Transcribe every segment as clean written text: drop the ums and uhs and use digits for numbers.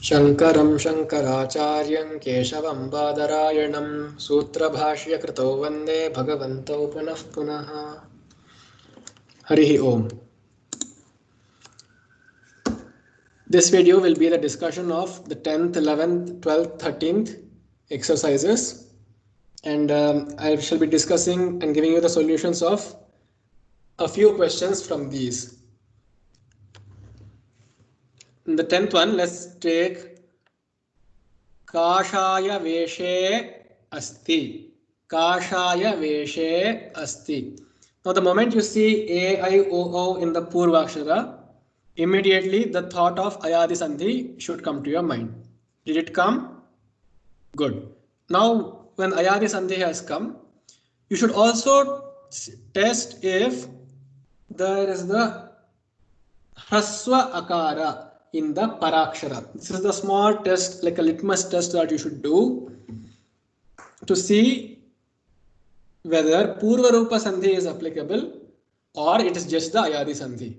शङ्करं शङ्कराचार्यं केशवं बादरायणं सूत्रभाष्यकृतौ वन्दे भगवन्तौ पुनः पुनः। हरिः ओम्. This video will be the discussion of the 10th, 11th, 12th, 13th exercises, and I shall be discussing and giving you the solutions of a few questions from these. In the 10th one, let's take Kashaya Veshe Asti. Kashaya Veshe Asti. Now the moment you see A, I, O in the Purvakshara, immediately the thought of Ayadi Sandhi should come to your mind. Did it come? Good. Now when Ayadi Sandhi has come, you should also test if there is the Hraswa Akara in the Parakshara. This is the small test, like a litmus test that you should do to see whether Purva Rupa Sandhi is applicable or it is just the Ayadi Sandhi.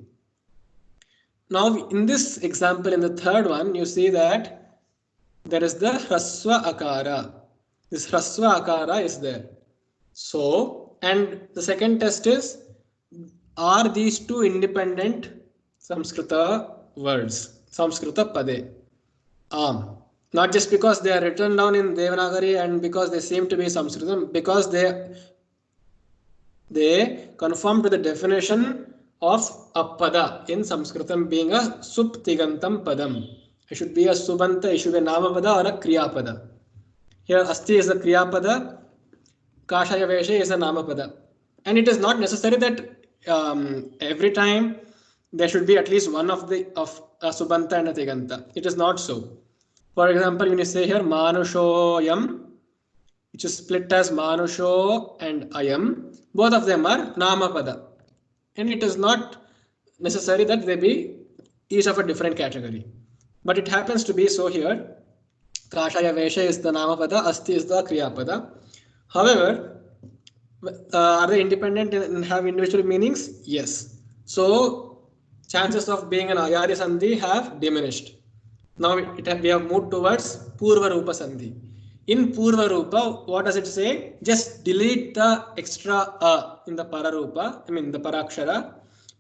Now in this example, in the third one, you see that there is the Hraswa Akara. This Hraswa Akara is there. So, and the second test is, are these two independent Samskrita words, Samskrita Pade? Not just because they are written down in Devanagari and because they seem to be Samskritam, because they conform to the definition of a pada in Sanskritam being a suptigantam padam. It should be a subanta, it should be a namapada or a kriyapada. Here asti is a kriyapada, kashaya veshe is a namapada. And it is not necessary that every time there should be at least one of a subanta and a tiganta. It is not so. For example, when you say here manushoyam, which is split as manusho and ayam, both of them are namapada. And it is not necessary that they be each of a different category. But it happens to be so here. Kashaya Vesha is the Namapada, Asti is the Kriyapada. However, are they independent and have individual meanings? Yes. So, chances of being an Ayadi Sandhi have diminished. Now we have moved towards Purva Rupa Sandhi. In Purva Rupa, what does it say? Just delete the extra a in the Pararupa, the Parakshara.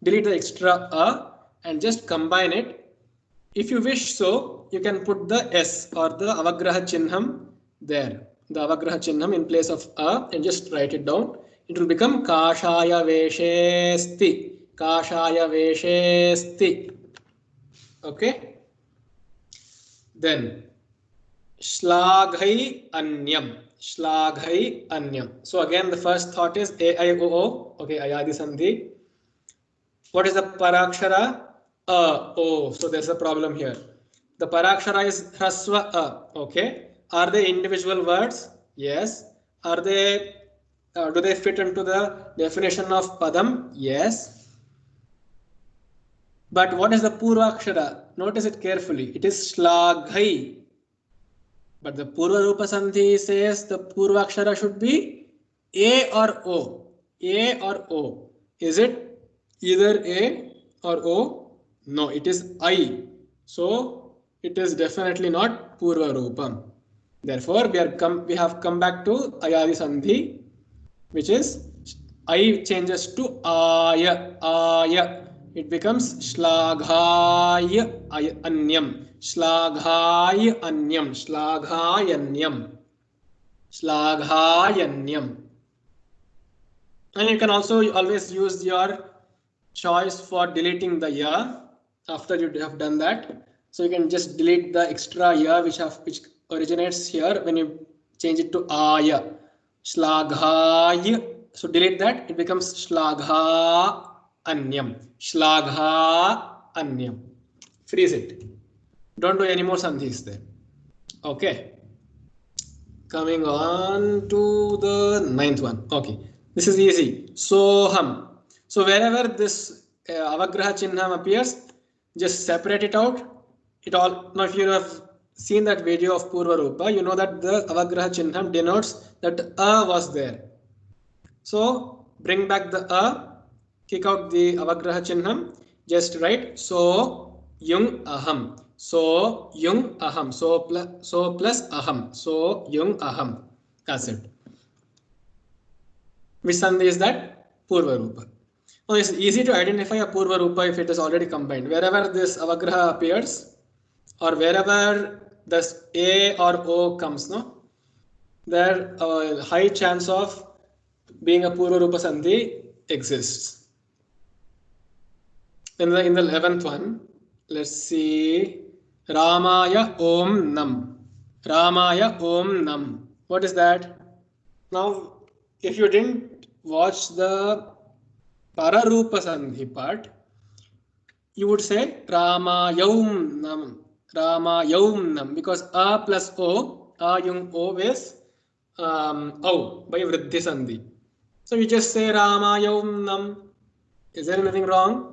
Delete the extra a and just combine it. If you wish so, you can put the S or the Avagraha Chinnam there. The Avagraha Chinnam in place of a and just write it down. It will become Kashaya Veshesti. Kashaya Veshesti. Okay? Then Shlaghai Anyam. Shlaghai Anyam. So again, the first thought is A-I-O-O. Okay, Ayadi Sandhi. What is the Parakshara? O. So there's a problem here. The Parakshara is Hraswa A. Okay. Are they individual words? Yes. Are they? Do they fit into the definition of Padam? Yes. But what is the Purvakshara? Notice it carefully. It is Shlaghai. But the Purva Rupa Sandhi says the Purvakshara should be A or O. A or O. Is it either A or O? No, it is I. So it is definitely not Purva Rupam. Therefore, we have come back to Ayadi Sandhi, which is I changes to Aya. Aya. It becomes Shlaghaya Anyam. Shlaghaya Anyam. Shlaghayanyam. Shlaghayanyam. And you can also always use your choice for deleting the ya after you have done that. So you can just delete the extra ya which originates here when you change it to aya. Shlaghaya. So delete that. It becomes Shlagha Anyam. Shlagha Anyam. Freeze it. Don't do any more sandhis there. Okay. Coming on to the 9th one. Okay. This is easy. Soham. So wherever this Avagraha Chinnam appears, just separate it out. Now if you have seen that video of Purva Rupa, you know that the Avagraha Chinnam denotes that A was there. So bring back the A, kick out the Avagraha Chinnam, just write So Yung Aham. So yung aham. So plus aham. So yung aham. That's it. Which sandhi is that? Purva Rupa. Now it's easy to identify a Purva Rupa if it is already combined. Wherever this avagraha appears, or wherever this A or O comes, no, there a high chance of being a Purva Rupa Sandhi exists. In the 11th one, let's see. Ramaya Om Nam. Ramaya Om Nam. What is that? Now, if you didn't watch the Pararupa Sandhi part, you would say Ramayam Nam. Ramayam Nam. Because A plus O, A yung O is O by Vriddhi Sandhi. So you just say Ramayam Nam. Is there anything wrong?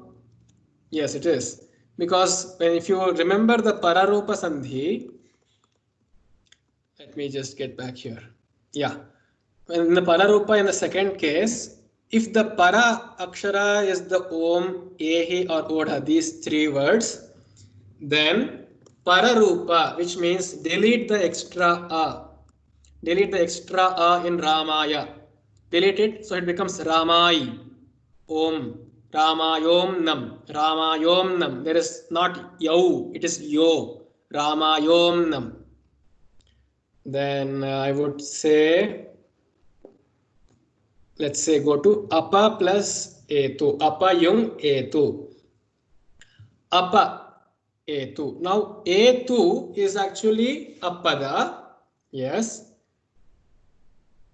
Yes, it is. Because if you remember the Pararupa Sandhi, let me just get back here. Yeah. In the Pararupa, in the second case, if the Para Akshara is the Om, Ehi or Odha, these three words, then Pararupa, which means delete the extra A. Delete the extra A in Ramaya. Delete it, so it becomes Ramai. Om. Ramayom Nam. Ramayom Nam. There is not Yau, it is Yo. Ramayom Nam. Then I would say, let's say go to Apa plus Etu. Apa yung Etu. Apa Etu. Now Etu is actually a pada. Yes.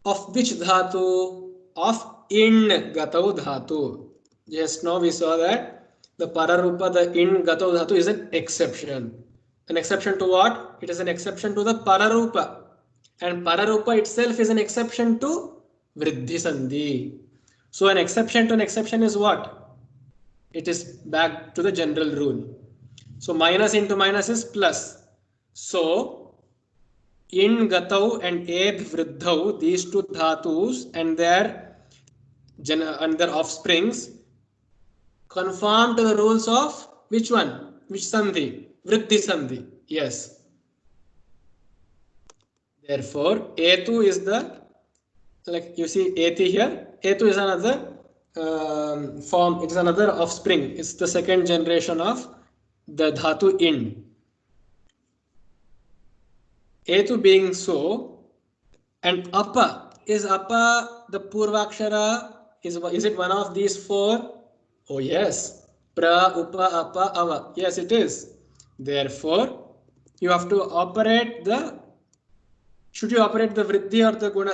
Of which dhatu? Of in gatau dhatu. Just now we saw that the Pararupa, the in gatau dhatu is an exception. An exception to what? It is an exception to the Pararupa. And Pararupa itself is an exception to Vriddhi Sandhi. So an exception to an exception is what? It is back to the general rule. So minus into minus is plus. So in Gatau and Ed Vriddhau, these two dhatus and their offsprings conform to the rules of which one? Which Sandhi? Vriddhi Sandhi. Yes. Therefore, Etu is the, like you see Eti here, Etu is another form, it is another offspring. It's the second generation of the dhatu in. Etu being so, and Apa, is Apa the Purvakshara? Is it one of these four? Oh yes. Pra, Upa, Apa, Ava. Yes, it is. Therefore, you have to operate the, should you operate the Vriddhi or the Guna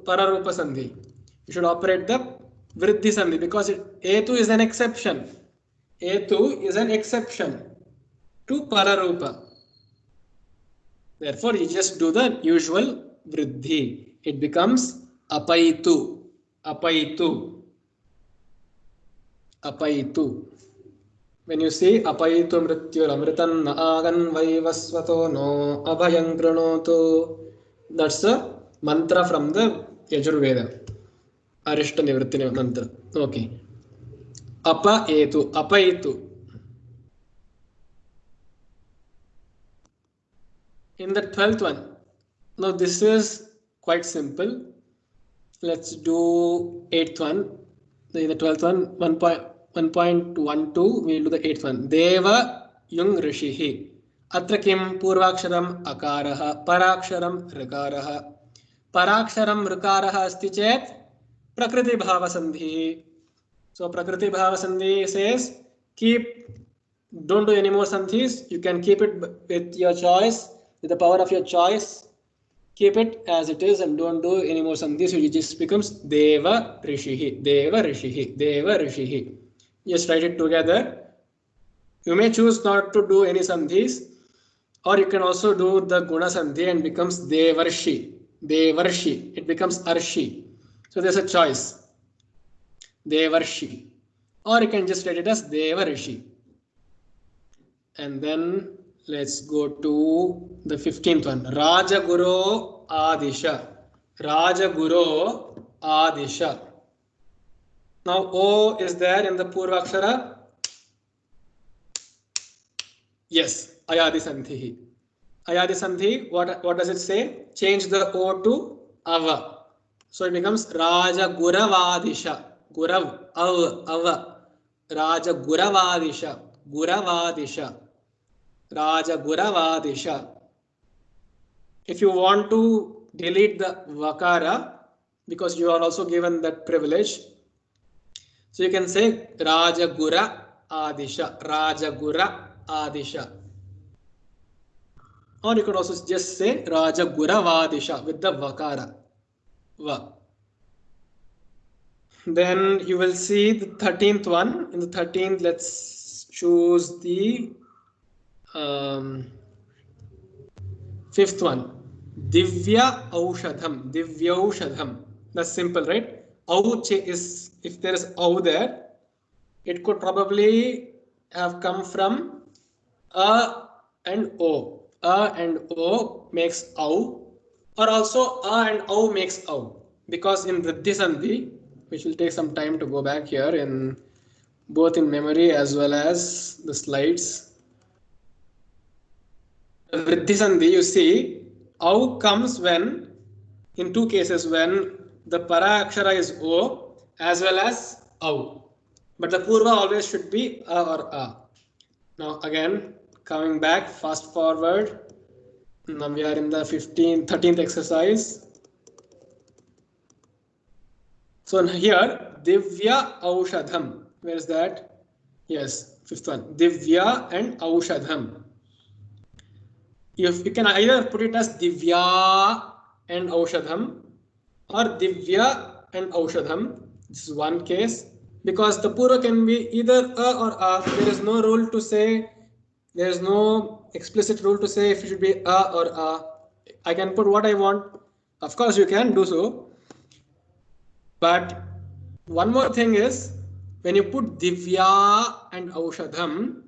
Pararupa Sandhi? You should operate the Vriddhi Sandhi because Etu is an exception. Etu is an exception to Pararupa. Therefore, you just do the usual Vriddhi. It becomes Apaitu. Apaitu. Apaitu. When you say Apaitu Mrityur Amritan Naagan Vaivasvato No Abhayang Pranoto, that's a mantra from the Yajurveda. Arishta Nivritti mantra. Okay. Apaitu. Apaitu. In the 12th one, now this is quite simple. Let's do 8th one. In the 12th one, 1.12, we'll do the 8th one. Deva yung rishihi. Atra kim purvaksharam akaraha, paraksharam rikaraha. Paraksharam rikaraha asti chet prakriti bhava sandhi. So prakriti bhava sandhi says don't do any more sandhis. You can keep it with your choice. With the power of your choice, keep it as it is and don't do any more sandhis. It just becomes Deva Rishihi, Deva Rishihi, Deva Rishihi. Just write it together. You may choose not to do any sandhis, or you can also do the Guna Sandhi and becomes Devarshi, Devarshi. It becomes Arshi. So there's a choice. Devarshi. Or you can just write it as Deva Rishi. And then let's go to the 15th one. Rajaguru Adisha. Rajaguru Adisha. Now O is there in the Purvakshara. Yes, ayadi sandhi. Ayadi sandhi, what does it say? Change the O to ava. So it becomes Raja Guravadisha. Gurav, ava. Raja Guravadisha. Guravadisha. Raja Guravadisha. If you want to delete the vakara, because you are also given that privilege, so you can say Rajagura Adisha, Rajagura Adisha. Or you could also just say Rajagura Vadisha with the vakara. Va. Then you will see the 13th one. In the 13th, let's choose the 5th one. Divya Aushadham. Divya Aushadham. That's simple, right? Au is, if there is au there, it could probably have come from a and o. A and o makes au, or also a and au makes au. Because in Vriddhi Sandhi, which will take some time to go back here in both in memory as well as the slides. Vriddhi Sandhi, you see, au comes when, in two cases, when the para akshara is o as well as au. But the purva always should be a or a. Now again, coming back, fast forward. Now we are in the 13th exercise. So here, Divya Aushadham. Where is that? Yes, 5th one. Divya and Aushadham. You can either put it as Divya and Aushadham or Divya and Aushadham. This is one case. Because the purva can be either a or a. There is no rule to say, there is no explicit rule to say if it should be a or a. I can put what I want. Of course, you can do so. But one more thing is, when you put Divya and Aushadham,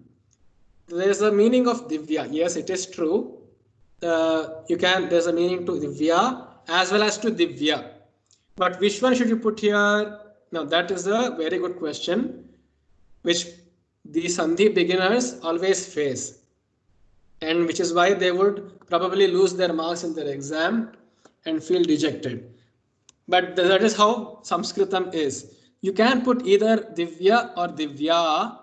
there is a meaning of Divya. Yes, it is true. There's a meaning to Divya as well as to Divya. But which one should you put here? Now that is a very good question, which the Sandhi beginners always face, and which is why they would probably lose their marks in their exam and feel dejected. But that is how Sanskritam is. You can put either Divya or Divya,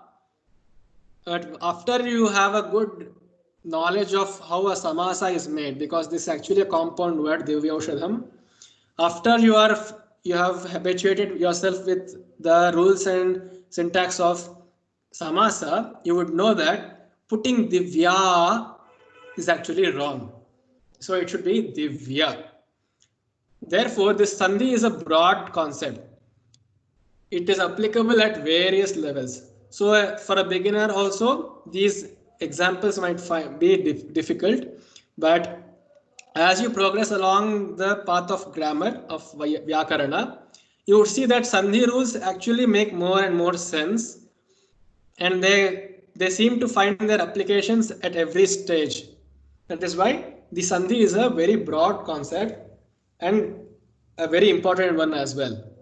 but after you have a good knowledge of how a samasa is made, because this is actually a compound word, Divya Aushadham. After you have habituated yourself with the rules and syntax of samasa, you would know that putting Divya is actually wrong. So it should be Divya. Therefore, this Sandhi is a broad concept. It is applicable at various levels. So for a beginner also, these examples might be difficult, but as you progress along the path of grammar of Vyakarana, you would see that Sandhi rules actually make more and more sense, and they seem to find their applications at every stage. That is why the Sandhi is a very broad concept and a very important one as well.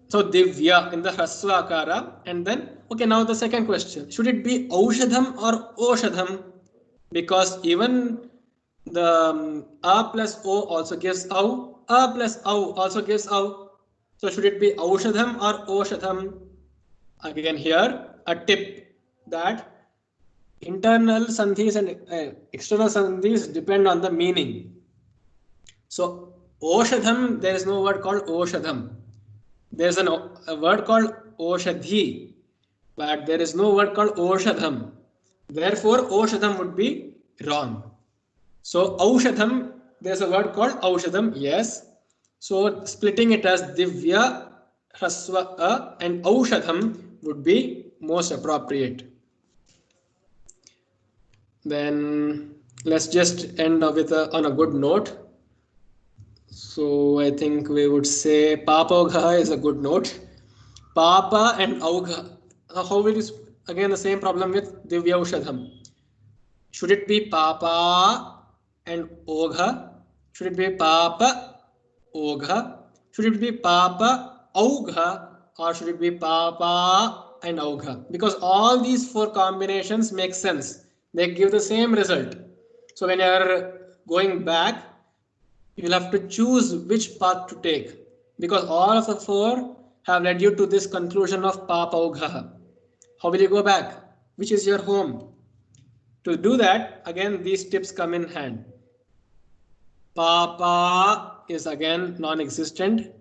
So Divya in the Hraswa Akara, and then, okay, now the second question. Should it be Aushadham or Oshadham? Because even the A plus O also gives Au, A plus Au also gives Au. So should it be Aushadham or Oshadham? Again here, a tip that internal sandhis and external sandhis depend on the meaning. So Oshadham, there is no word called Oshadham. There is a word called Oshadhi, but there is no word called Oshadham. Therefore, Oshadham would be wrong. So Aushadham, there's a word called Aushadham, yes. So splitting it as Divya, Hraswa, and Aushadham would be most appropriate. Then let's just end with on a good note. So I think we would say Papogha is a good note. Papa and Augha. How it is again the same problem with Divya Aushadham. Should it be Papa and Ogha? Should it be Papa Ogha? Should it be Papa Augha? Or should it be Papa and Augha? Because all these four combinations make sense They give the same result. So when you are going back, you will have to choose which path to take, because all of the four have led you to this conclusion of papaugha. How will you go back? Which is your home? To do that, again, these tips come in hand. Papa is again non-existent.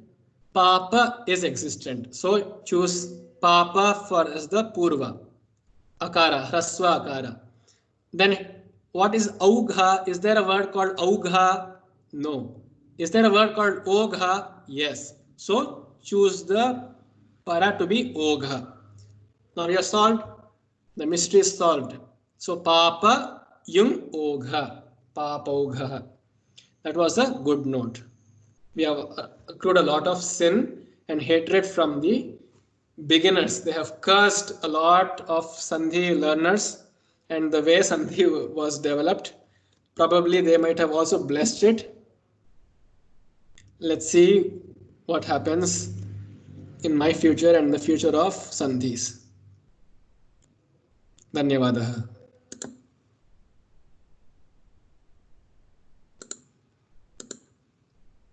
Papa is existent. So choose Papa for as the Purva. Akara, Hraswa Akara. Then what is Augha? Is there a word called Augha? No. Is there a word called Ogha? Yes. So choose the para to be Ogha. Now you are solved. The mystery is solved. So Papa Yung Ogha. Papa Ogha. That was a good note. We have accrued a lot of sin and hatred from the beginners. They have cursed a lot of Sandhi learners, and the way Sandhi was developed, probably they might have also blessed it. Let's see what happens in my future and the future of Sandhis. Dhanyavadaha.